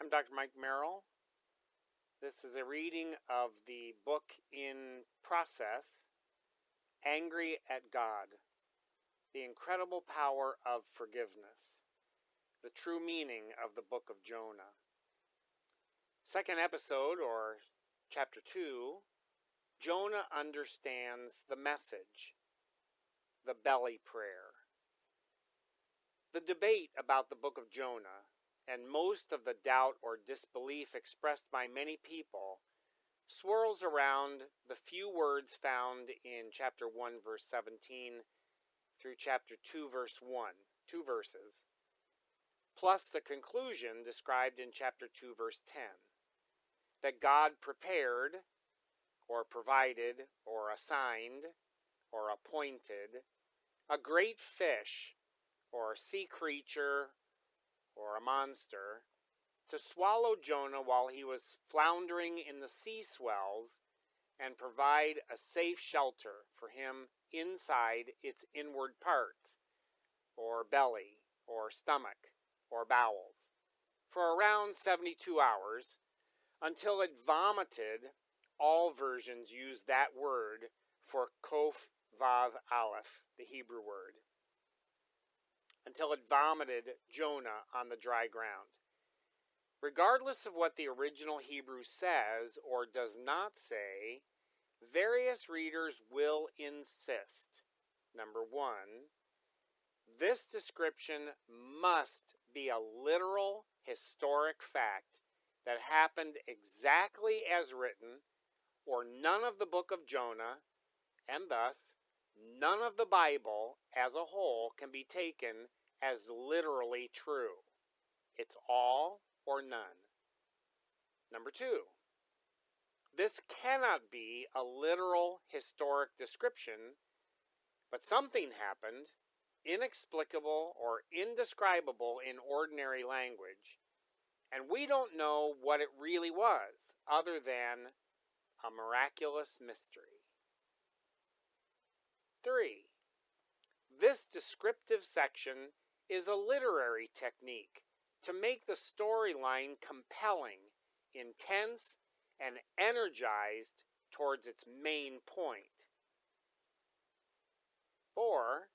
I'm Dr. Mike Merrill. This is a reading of the book in process, Angry at God, The Incredible Power of Forgiveness, the True Meaning of the Book of Jonah. Second episode, or chapter 2, Jonah understands the message, the belly prayer. The debate about the book of Jonah, and most of the doubt or disbelief expressed by many people, swirls around the few words found in chapter 1, verse 17 through chapter 2, verse 1, 2 verses, plus the conclusion described in chapter 2, verse 10, that God prepared, or provided, or assigned, or appointed a great fish, or a sea creature, or a monster, to swallow Jonah while he was floundering in the sea swells and provide a safe shelter for him inside its inward parts, or belly, or stomach, or bowels, for around 72 hours, until it vomited. All versions use that word for kof vav aleph, the Hebrew word, until it vomited Jonah on the dry ground. Regardless of what the original Hebrew says or does not say, various readers will insist, number one, this description must be a literal historic fact that happened exactly as written, or none of the book of Jonah, and thus none of the Bible as a whole can be taken as literally true. It's all or none. Number two, this cannot be a literal historic description, but something happened, inexplicable or indescribable in ordinary language, and we don't know what it really was, other than a miraculous mystery. 3. This descriptive section is a literary technique to make the storyline compelling, intense, and energized towards its main point. 4.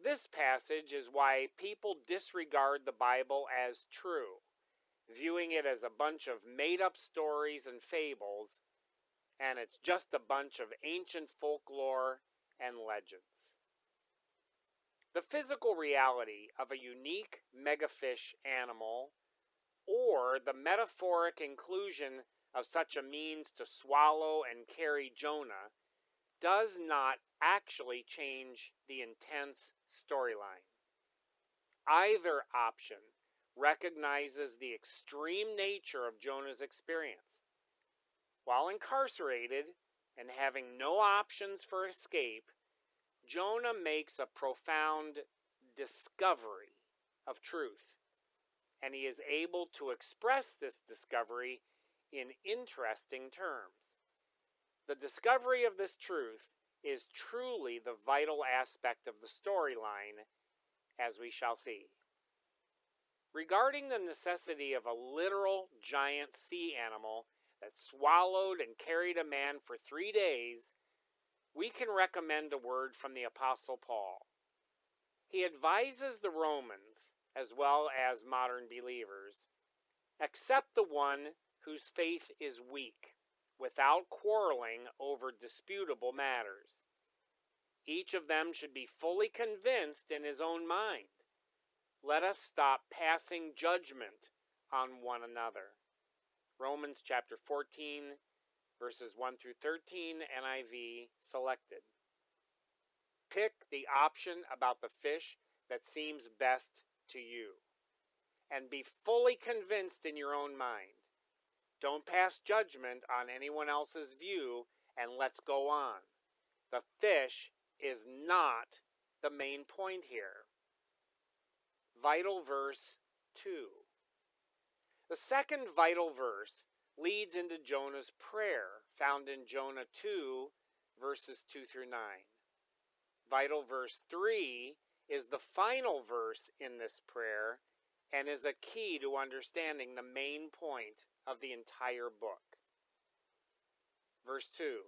This passage is why people disregard the Bible as true, viewing it as a bunch of made-up stories and fables, and it's just a bunch of ancient folklore and legends. The physical reality of a unique megafish animal, or the metaphoric inclusion of such a means to swallow and carry Jonah, does not actually change the intense storyline. Either option recognizes the extreme nature of Jonah's experience. While incarcerated and having no options for escape, Jonah makes a profound discovery of truth, and he is able to express this discovery in interesting terms. The discovery of this truth is truly the vital aspect of the storyline, as we shall see. Regarding the necessity of a literal giant sea animal that swallowed and carried a man for 3 days, we can recommend a word from the Apostle Paul. He advises the Romans, as well as modern believers, accept the one whose faith is weak, without quarreling over disputable matters. Each of them should be fully convinced in his own mind. Let us stop passing judgment on one another. Romans chapter 14, verses 1 through 13, NIV selected. Pick the option about the fish that seems best to you, and be fully convinced in your own mind. Don't pass judgment on anyone else's view, and let's go on. The fish is not the main point here. Vital verse 2. The second vital verse leads into Jonah's prayer, found in Jonah 2, verses 2 through 9. Vital verse 3 is the final verse in this prayer and is a key to understanding the main point of the entire book. Verse 2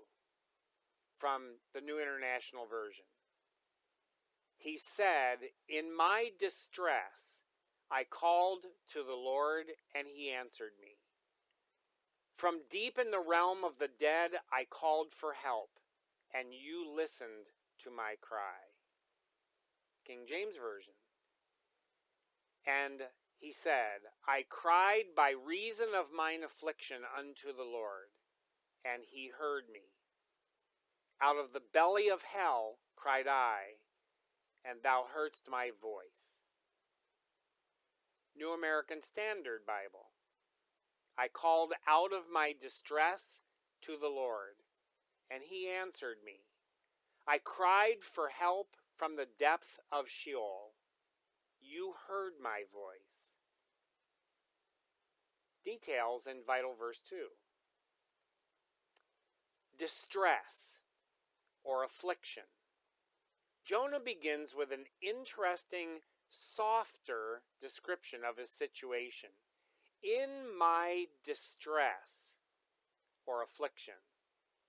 from the New International Version. He said, "In my distress, I called to the Lord, and he answered me. From deep in the realm of the dead, I called for help, and you listened to my cry." King James Version. And he said, "I cried by reason of mine affliction unto the Lord, and he heard me. Out of the belly of hell cried I, and thou heardst my voice." New American Standard Bible. I called out of my distress to the Lord, and he answered me. I cried for help from the depth of Sheol. You heard my voice. Details in Vital Verse 2. Distress or affliction. Jonah begins with an interesting, softer description of his situation. In my distress or affliction.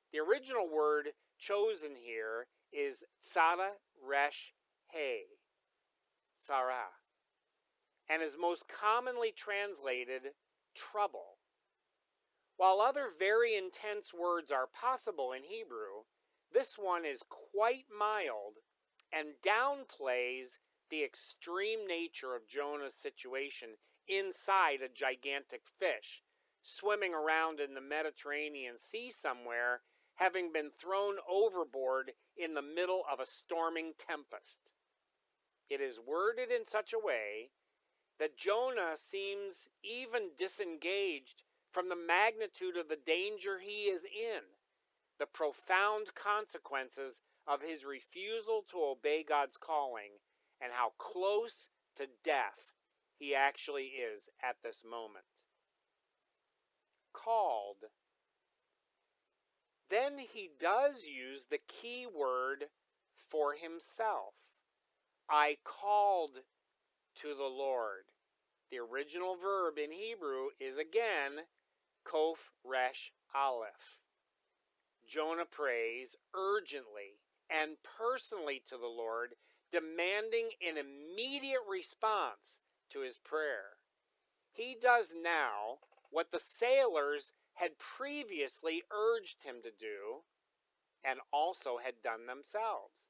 The original word chosen here is tsara resh he, Sarah, and is most commonly translated trouble. While other very intense words are possible in Hebrew, this one is quite mild and downplays the extreme nature of Jonah's situation inside a gigantic fish, swimming around in the Mediterranean Sea somewhere, having been thrown overboard in the middle of a storming tempest. It is worded in such a way that Jonah seems even disengaged from the magnitude of the danger he is in, the profound consequences of his refusal to obey God's calling, and how close to death he actually is at this moment. Called. Then he does use the key word for himself. I called to the Lord. The original verb in Hebrew is again kof resh aleph. Jonah prays urgently and personally to the Lord, demanding an immediate response to his prayer. He does now what the sailors had previously urged him to do and also had done themselves.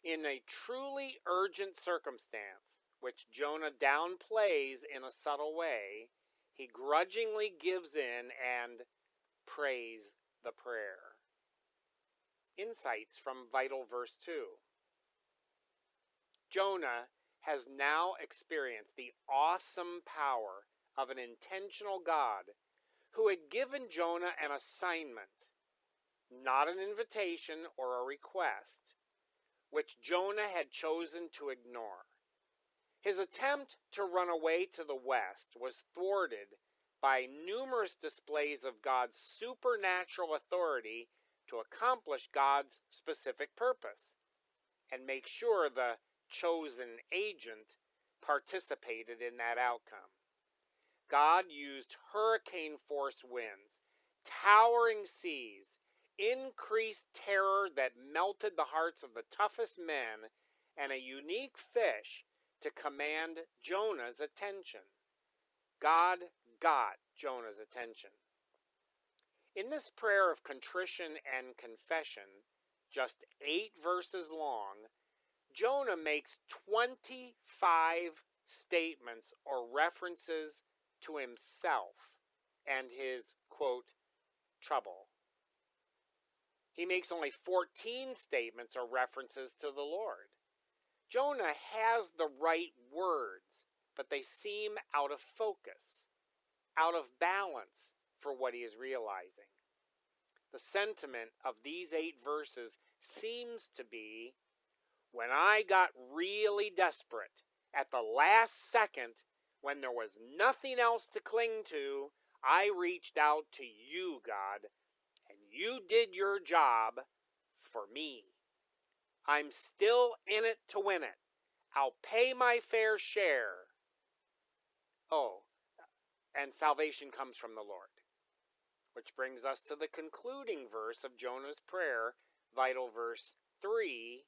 In a truly urgent circumstance, which Jonah downplays in a subtle way, he grudgingly gives in and prays the prayer. Insights from Vital Verse 2. Jonah has now experienced the awesome power of an intentional God who had given Jonah an assignment, not an invitation or a request, which Jonah had chosen to ignore. His attempt to run away to the west was thwarted by numerous displays of God's supernatural authority to accomplish God's specific purpose and make sure the chosen agent participated in that outcome. God used hurricane-force winds, towering seas, increased terror that melted the hearts of the toughest men, and a unique fish to command Jonah's attention. God got Jonah's attention. In this prayer of contrition and confession, just 8 verses long, Jonah makes 25 statements or references to himself and his, quote, trouble. He makes only 14 statements or references to the Lord. Jonah has the right words, but they seem out of focus, out of balance for what he is realizing. The sentiment of these 8 verses seems to be, when I got really desperate, at the last second, when there was nothing else to cling to, I reached out to you, God, and you did your job for me. I'm still in it to win it. I'll pay my fair share. Oh, and salvation comes from the Lord. Which brings us to the concluding verse of Jonah's prayer, vital verse 3,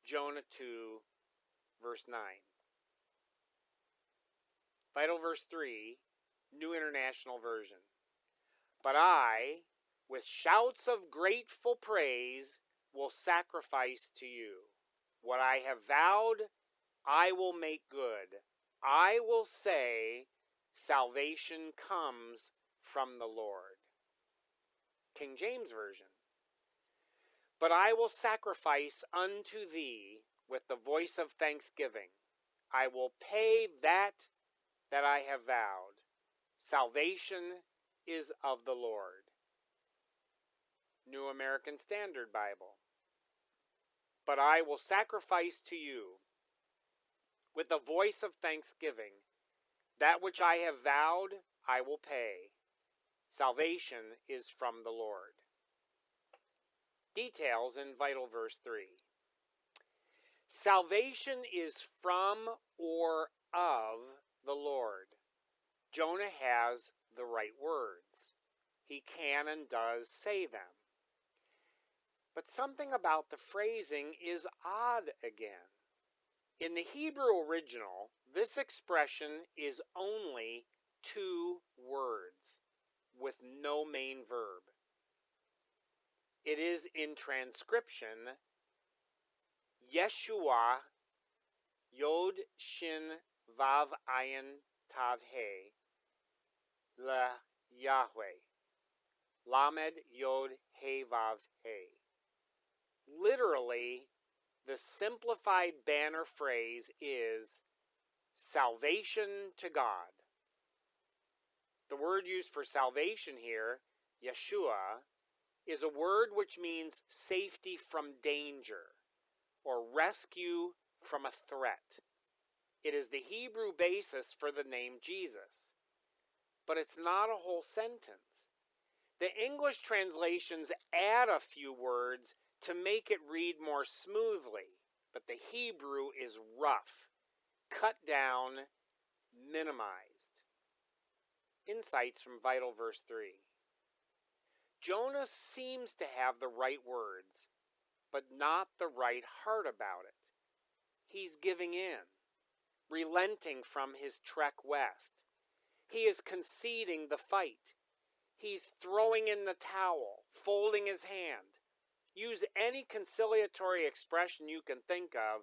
Jonah 2, verse 9. Vital verse 3, New International Version. But I, with shouts of grateful praise, will sacrifice to you. What I have vowed, I will make good. I will say, salvation comes from the Lord. King James Version. But I will sacrifice unto thee with the voice of thanksgiving. I will pay that I have vowed. Salvation is of the Lord. New American Standard Bible. But I will sacrifice to you with the voice of thanksgiving. That which I have vowed, I will pay. Salvation is from the Lord. Details in vital verse 3. Salvation is from or of the Lord. Jonah has the right words. He can and does say them. But something about the phrasing is odd again. In the Hebrew original, this expression is only 2 words with no main verb. It is in transcription, Yeshua, Yod Shin Vav Ayin Tav He, La Yahweh, Lamed Yod He Vav He. Literally, the simplified banner phrase is salvation to God. The word used for salvation here, Yeshua, is a word which means safety from danger or rescue from a threat. It is the Hebrew basis for the name Jesus, but it's not a whole sentence. The English translations add a few words to make it read more smoothly, but the Hebrew is rough, cut down, minimized. Insights from vital verse 3. Jonah seems to have the right words, but not the right heart about it. He's giving in, relenting from his trek west. He is conceding the fight. He's throwing in the towel, folding his hand. Use any conciliatory expression you can think of.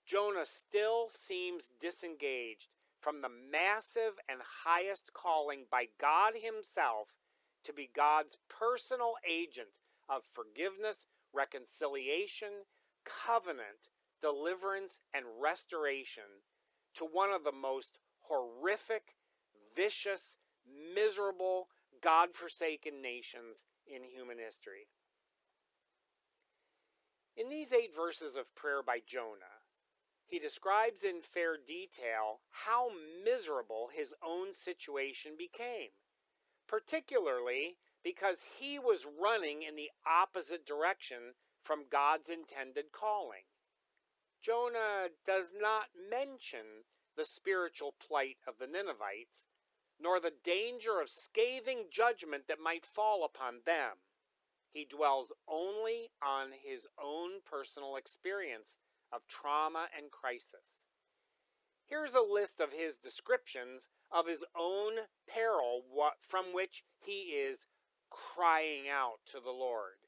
Jonah still seems disengaged from the massive and highest calling by God himself to be God's personal agent of forgiveness, reconciliation, covenant, deliverance, and restoration to one of the most horrific, vicious, miserable, God-forsaken nations in human history. In these 8 verses of prayer by Jonah, he describes in fair detail how miserable his own situation became, particularly because he was running in the opposite direction from God's intended calling. Jonah does not mention the spiritual plight of the Ninevites, nor the danger of scathing judgment that might fall upon them. He dwells only on his own personal experience of trauma and crisis. Here's a list of his descriptions of his own peril from which he is crying out to the Lord.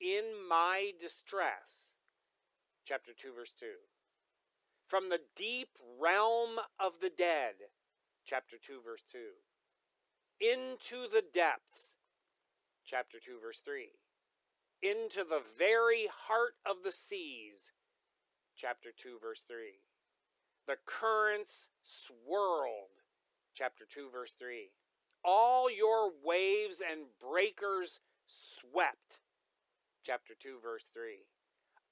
In my distress, chapter 2, verse 2. From the deep realm of the dead, chapter 2, verse 2. Into the depths, chapter 2, verse 3. Into the very heart of the seas, chapter 2, verse 3. The currents swirled, chapter 2, verse 3. All your waves and breakers swept, chapter 2, verse 3.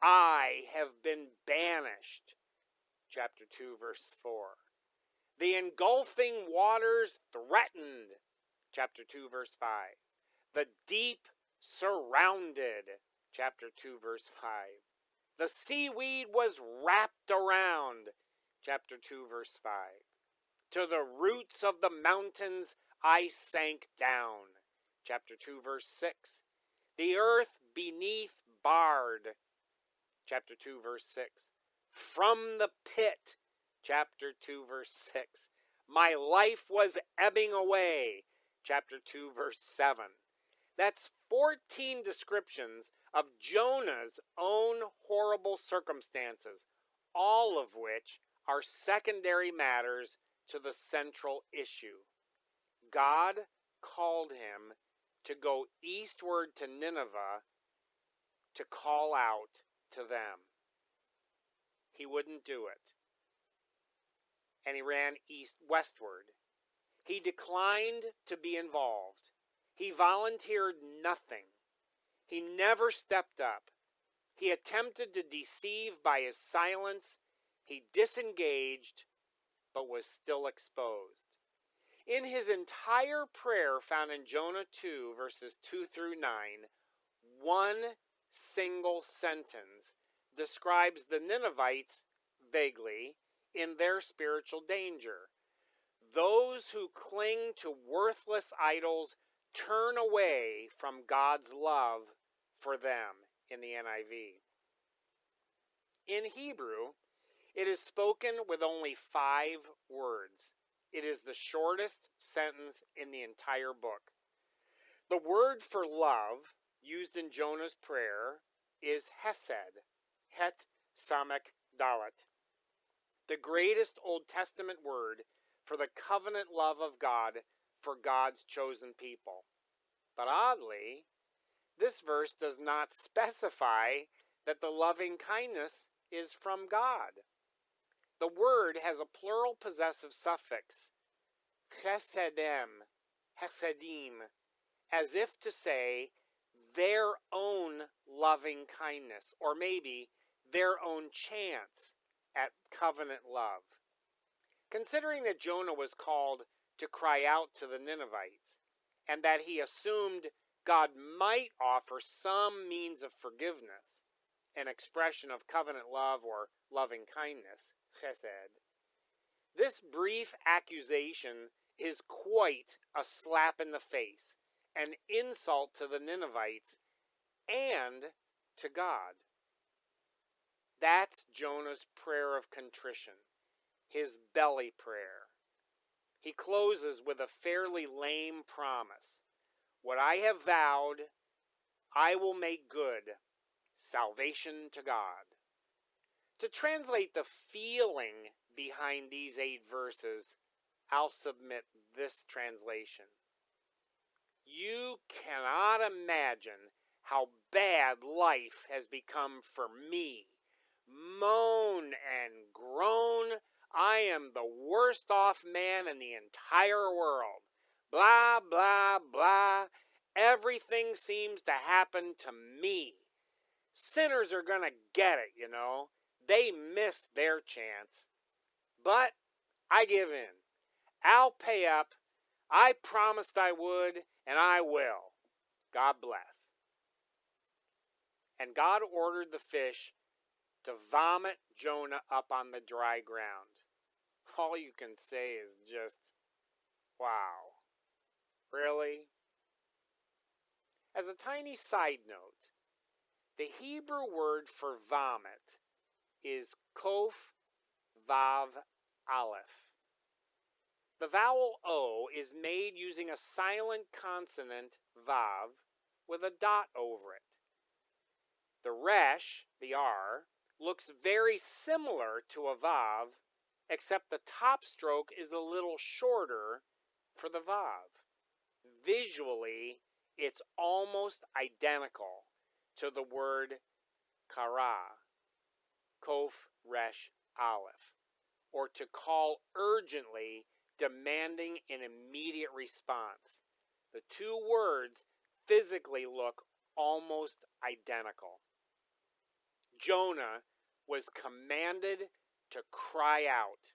I have been banished, chapter 2, verse 4. The engulfing waters threatened, chapter 2, verse 5. The deep surrounded, chapter 2, verse 5. The seaweed was wrapped around, chapter 2, verse 5. To the roots of the mountains I sank down. Chapter 2, verse 6. The earth beneath barred. Chapter 2, verse 6. From the pit. Chapter 2, verse 6. My life was ebbing away. Chapter 2, verse 7. That's 14 descriptions of Jonah's own horrible circumstances, all of which are secondary matters to the central issue. God called him to go eastward to Nineveh to call out to them. He wouldn't do it. And he ran westward. He declined to be involved. He volunteered nothing. He never stepped up. He attempted to deceive by his silence. He disengaged, but was still exposed. In his entire prayer found in Jonah 2, verses 2 through 9, one single sentence describes the Ninevites, vaguely, in their spiritual danger. Those who cling to worthless idols turn away from God's love for them, in the NIV. In Hebrew, it is spoken with only 5 words. It is the shortest sentence in the entire book. The word for love used in Jonah's prayer is hesed, het samek dalet, the greatest Old Testament word for the covenant love of God for God's chosen people. But oddly, this verse does not specify that the loving kindness is from God. The word has a plural possessive suffix, chesedim, as if to say their own loving kindness, or maybe their own chance at covenant love. Considering that Jonah was called to cry out to the Ninevites, and that he assumed God might offer some means of forgiveness, an expression of covenant love or loving kindness, chesed, this brief accusation is quite a slap in the face, an insult to the Ninevites and to God. That's Jonah's prayer of contrition, his belly prayer. He closes with a fairly lame promise. What I have vowed, I will make good. Salvation to God. To translate the feeling behind these 8 verses, I'll submit this translation. You cannot imagine how bad life has become for me. Moan and groan. I am the worst off man in the entire world. Blah, blah, blah. Everything seems to happen to me. Sinners are going to get it, you know. They missed their chance. But I give in. I'll pay up. I promised I would, and I will. God bless. And God ordered the fish to vomit Jonah up on the dry ground. All you can say is just, wow. Really? As a tiny side note, the Hebrew word for vomit is kof vav aleph. The vowel O is made using a silent consonant vav with a dot over it. The resh, the R, looks very similar to a vav, except the top stroke is a little shorter for the vav. Visually, it's almost identical to the word kara, kof resh aleph, or to call urgently, demanding an immediate response. The 2 words physically look almost identical. Jonah was commanded to cry out.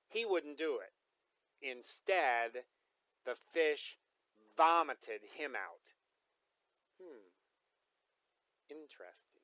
He wouldn't do it. Instead, the fish vomited him out. Interesting.